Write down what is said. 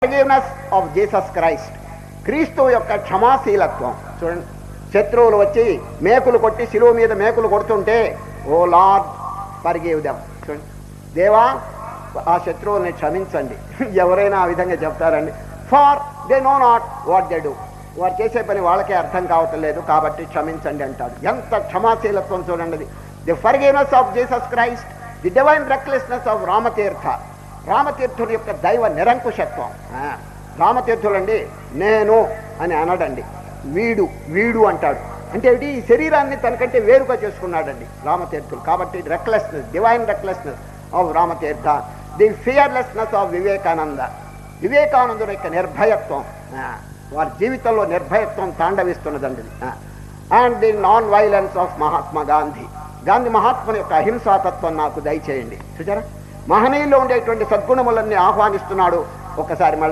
Forgiveness of Jesus Christ, క్రీస్తు యొక్క క్షమాశీలత్వం. చూడండి, శత్రువులు వచ్చి మేకులు కొట్టి శిలువ మీద మేకులు కొడుతుంటే, ఓ లార్డ్ ఫర్గివ్ దెమ్. చూడండి, దేవా ఆ శత్రువుల్ని క్షమించండి. ఎవరైనా ఆ విధంగా చెప్తారండి? For they know not what they do, వారు చేసే పని వాళ్ళకే అర్థం కావటం లేదు కాబట్టి క్షమించండి అంటాడు. ఎంత క్షమాశీలత్వం చూడండి. The forgiveness of Jesus Christ, the divine recklessness of Ramatirtha, రామతీర్థుని యొక్క దైవ నిరంకుశత్వం. రామతీర్థులండి నేను అని అనడండి, వీడు వీడు అంటాడు. అంటే ఈ శరీరాన్ని తనకంటే వేరుగా చేసుకున్నాడండి రామతీర్థులు. కాబట్టి recklessness, divine recklessness of Ramatirtha. The fearlessness of Vivekananda, వివేకానందుని యొక్క నిర్భయత్వం, వారి జీవితంలో నిర్భయత్వం తాండవిస్తున్నదండి. And the non violence of Mahatma Gandhi, Gandhi మహాత్ముని యొక్క అహింసాతత్వం నాకు దయచేయండి. చూచారా, మహనీయుల్లో ఉండేటువంటి సద్గుణములన్నీ ఆహ్వానిస్తున్నాడు. ఒకసారి మళ్ళీ